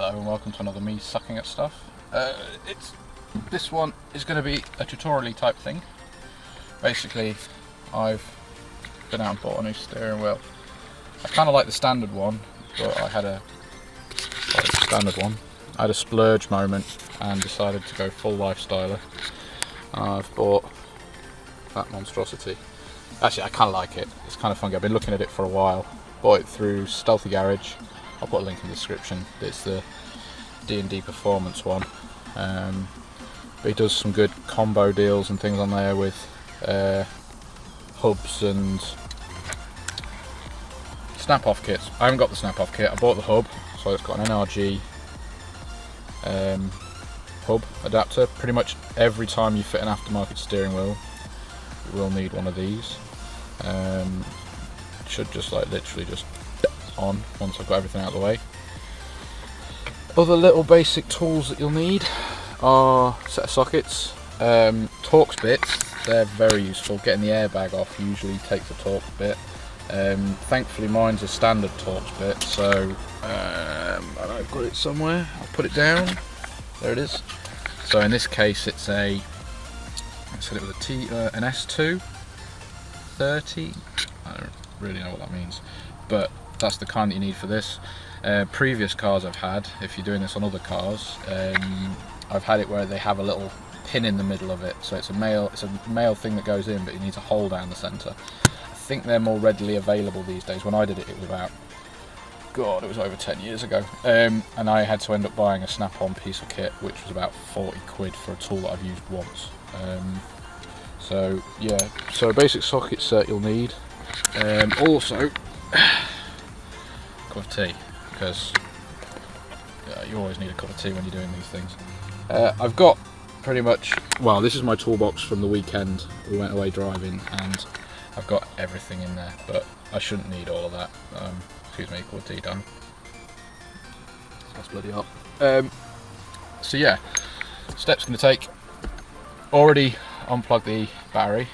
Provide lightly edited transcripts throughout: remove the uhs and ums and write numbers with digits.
Hello and welcome to another me sucking at stuff. This one is going to be a tutorial type thing. Basically, I've been out and bought a new steering wheel. I kind of like the standard one, but I had a splurge moment and decided to go full lifestyler. I've bought that monstrosity. Actually, I kind of like it. It's kind of funky. I've been looking at it for a while. Bought it through Stealthy Garage. I'll put a link in the description. It's the D&D performance one. But he does some good combo deals and things on there with hubs and snap-off kits. I haven't got the snap-off kit. I bought the hub, so it's got an NRG hub adapter. Pretty much every time you fit an aftermarket steering wheel, you will need one of these. Should just like literally just on once I've got everything out of the way. Other little basic tools that you'll need are a set of sockets, torx bits. They're very useful. Getting the airbag off usually takes a torx bit. Thankfully mine's a standard torx bit, so I've got it somewhere. I'll put it down. There it is. So in this case it's I said it was an S2 30. I don't really know what that means, but that's the kind that you need for this. Previous cars I've had, if you're doing this on other cars, I've had it where they have a little pin in the middle of it, so it's a male thing that goes in, but you need to hold down the centre. I think they're more readily available these days. When I did it, it was about, God, it was over 10 years ago, and I had to end up buying a snap-on piece of kit, which was about 40 quid for a tool that I've used once. So yeah, so a basic socket set you'll need. Also, cup of tea, because you always need a cup of tea when you're doing these things. I've got pretty much, well, this is my toolbox from the weekend. We went away driving and I've got everything in there, but I shouldn't need all of that. Excuse me, cup of tea done. That's bloody hot. So yeah, steps going to take. Already unplug the battery.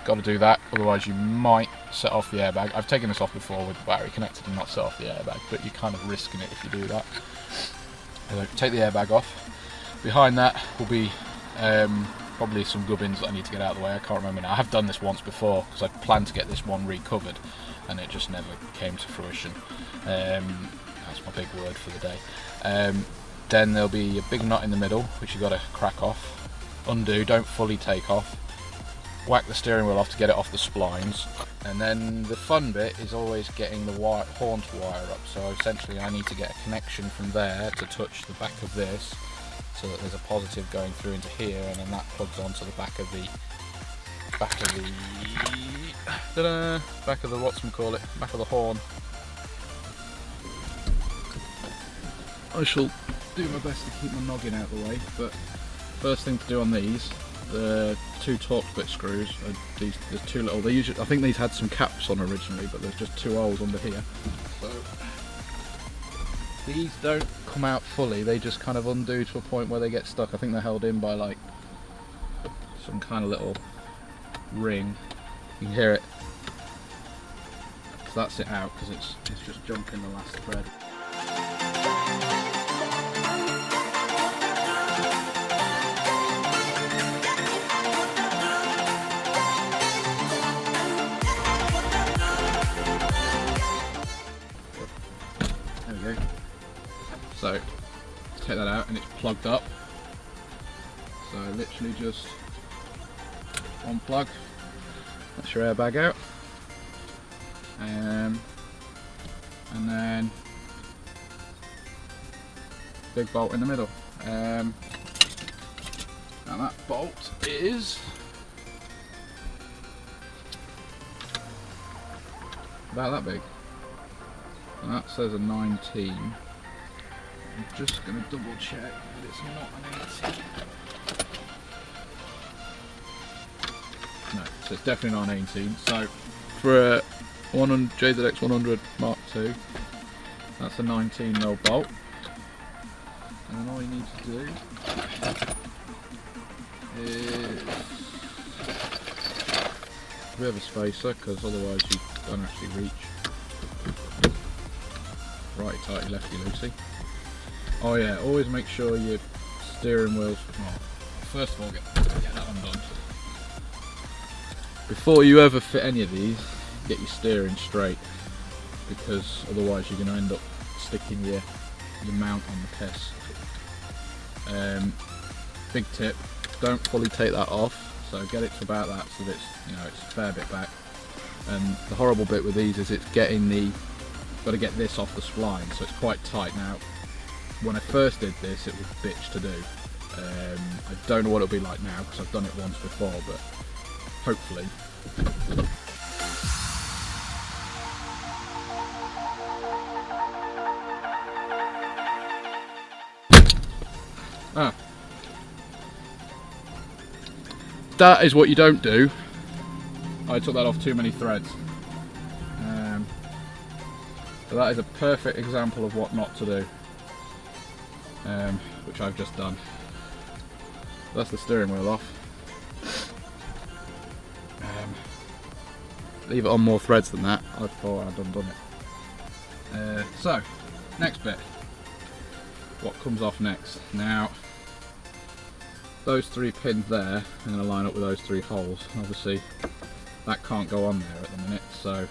Got to do that, otherwise you might set off the airbag. I've taken this off before with the battery connected and not set off the airbag, but you're kind of risking it if you do that. So take the airbag off. Behind that will be probably some gubbins that I need to get out of the way. I can't remember now. I have done this once before because I planned to get this one recovered and it just never came to fruition. That's my big word for the day. Then there'll be a big nut in the middle which you've got to crack off, undo, don't fully take off. Whack the steering wheel off to get it off the splines, and then the fun bit is always getting the horn to wire up. So essentially I need to get a connection from there to touch the back of this so that there's a positive going through into here, and then that plugs onto the back of the back of the horn. I shall do my best to keep my noggin out of the way, but first thing to do on these, the two torx bit screws are there's two little, I think these had some caps on originally, but there's just two holes under here. So these don't come out fully, they just kind of undo to a point where they get stuck. I think they're held in by like some kind of little ring. You can hear it. So that's it out because it's just jumping the last thread. So take that out and it's plugged up. So literally just unplug. That's your airbag out. And then big bolt in the middle. And that bolt is about that big. And that says a 19. I'm just going to double check that it's not an 18. No, so it's definitely not an 18. So for a JZX 100 Mark II, that's a 19mm bolt. And then all you need to do is we have a spacer, because otherwise you don't actually reach. Righty tighty, lefty loosey. Oh yeah, always make sure your steering wheel's, well, first of all get that undone. Before you ever fit any of these, get your steering straight, because otherwise you're going to end up sticking your mount on the piss. Big tip, don't fully take that off, so get it to about that so that it's a fair bit back. And the horrible bit with these is it's getting got to get this off the spline, so it's quite tight. Now, when I first did this, it was a bitch to do. I don't know what it'll be like now because I've done it once before, but hopefully. That is what you don't do. I took that off too many threads. So that is a perfect example of what not to do, which I've just done. That's the steering wheel off. Leave it on more threads than that. I thought I'd undone it. So, next bit. What comes off next? Now, those 3 pins there are going to line up with those 3 holes. Obviously, that can't go on there at the minute, so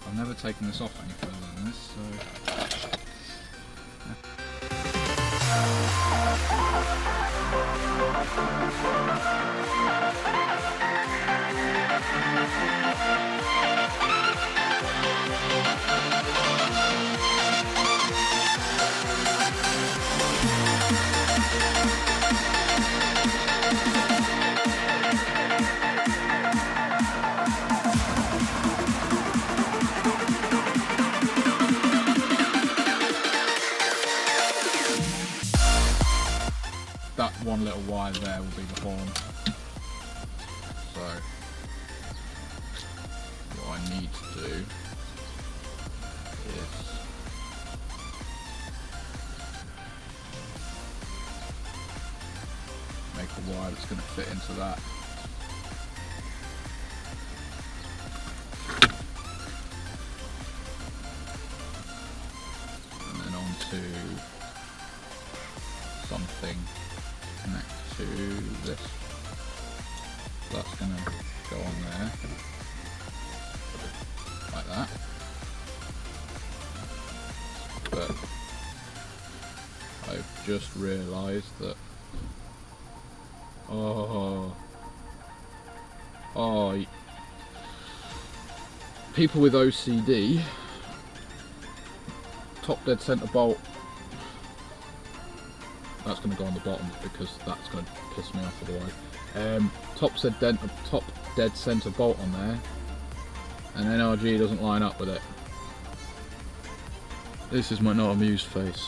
I've never taken this off any further than this. So. That one little wire there will be the horn. So what I need to do is make a wire that's going to fit into that. And then onto something connect to this. That's going to go on there like that. But I've just realised that people with OCD, top dead centre bolt, that's going to go on the bottom because that's going to piss me off otherwise. Top dead centre bolt on there, and NRG doesn't line up with it. This is my not amused face.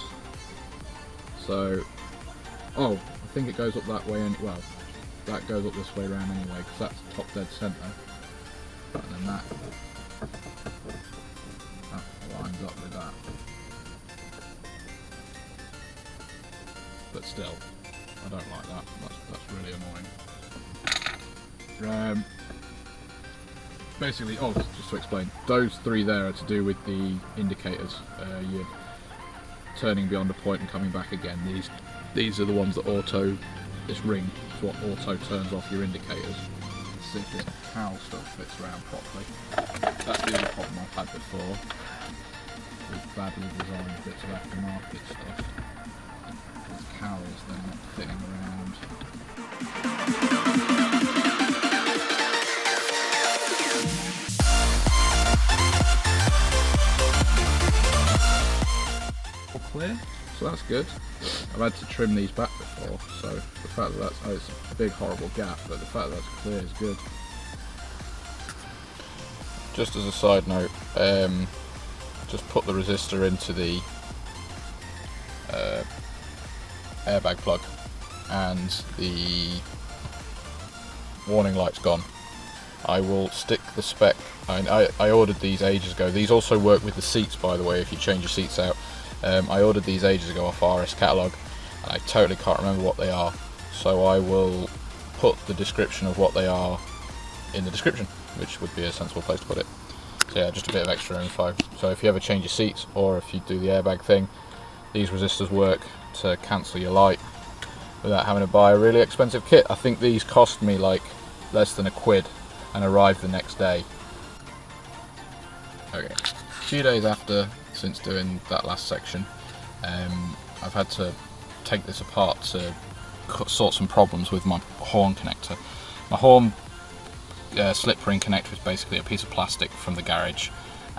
So, I think it goes up that way, well, that goes up this way around anyway, because that's top dead centre. And then that lines up with that. But still, I don't like that. That's really annoying. Basically, just to explain, those 3 there are to do with the indicators. You're turning beyond a point and coming back again. These are the ones that this ring is what auto turns off your indicators. Let's see if this cowl stuff fits around properly. That's the other problem I've had before with badly designed bits of aftermarket stuff. These cowls, they're not fitting around. Clear, so that's good. I've had to trim these back before, so the fact that it's a big horrible gap, but the fact that that's clear is good. Just as a side note, just put the resistor into the airbag plug and the warning light's gone. I will stick the spec. I ordered these ages ago. These also work with the seats, by the way, if you change your seats out. I ordered these ages ago off RS catalogue, and I totally can't remember what they are, so I will put the description of what they are in the description, which would be a sensible place to put it. So yeah, just a bit of extra info. So if you ever change your seats, or if you do the airbag thing, these resistors work to cancel your light without having to buy a really expensive kit. I think these cost me like less than £1 and arrived the next day. Okay, a few days after, since doing that last section, I've had to take this apart to sort some problems with my horn connector. My horn slip ring connector is basically a piece of plastic from the garage,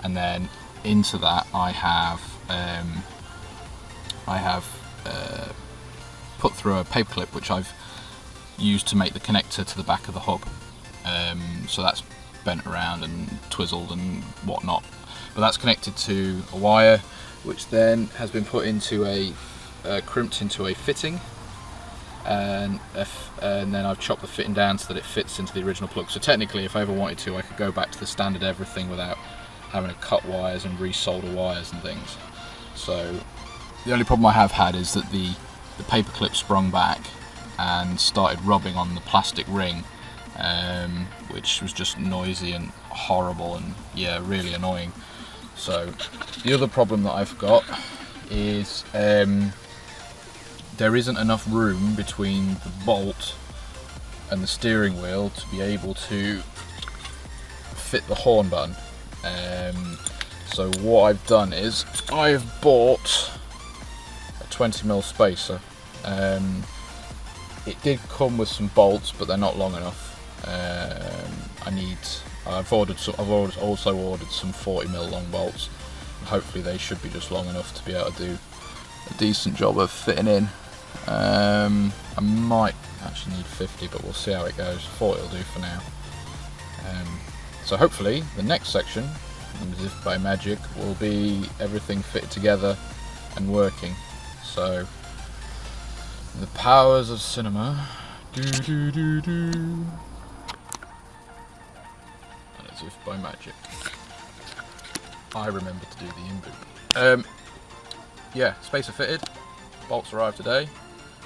and then into that I have put through a paper clip which I've used to make the connector to the back of the hub. So that's bent around and twizzled and whatnot, but that's connected to a wire which then has been put into crimped into a fitting, and then I've chopped the fitting down so that it fits into the original plug. So technically, if I ever wanted to, I could go back to the standard everything without having to cut wires and resolder wires and things. So the only problem I have had is that the paper clip sprung back and started rubbing on the plastic ring, which was just noisy and horrible and yeah, really annoying. So the other problem that I've got is there isn't enough room between the bolt and the steering wheel to be able to fit the horn button. So what I've done is I've bought a 20mm spacer. It did come with some bolts, but they're not long enough. I've also ordered some 40mm long bolts. Hopefully they should be just long enough to be able to do a decent job of fitting in. I might actually need 50, but we'll see how it goes. 40 will do for now. So hopefully the next section, as if by magic, will be everything fitted together and working. So the powers of cinema. And as if by magic, I remember to do the in-boot. Yeah, spacer fitted. Bolts arrived today.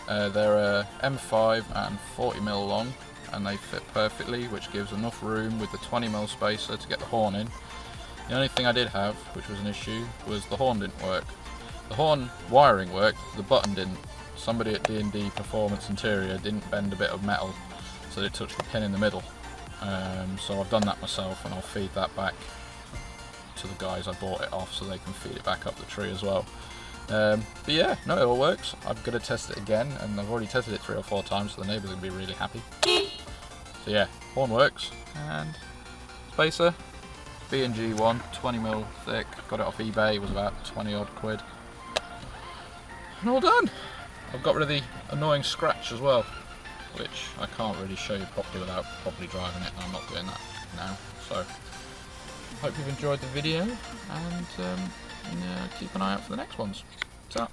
They're M5 and 40mm long, and they fit perfectly, which gives enough room with the 20mm spacer to get the horn in. The only thing I did have, which was an issue, was the horn didn't work. The horn wiring worked, the button didn't. Somebody at D&D Performance Interior didn't bend a bit of metal, so they touched the pin in the middle. So I've done that myself, and I'll feed that back to the guys I bought it off so they can feed it back up the tree as well. But yeah, no, it all works. I'm going to test it again, and I've already tested it 3 or 4 times, so the neighbours are going to be really happy. So yeah, horn works, and spacer, B&G one, 20mm thick, got it off eBay, it was about 20 odd quid. And all done! I've got rid of the annoying scratch as well, which I can't really show you properly without properly driving it, and I'm not doing that now. So, hope you've enjoyed the video, and keep an eye out for the next ones. Ta.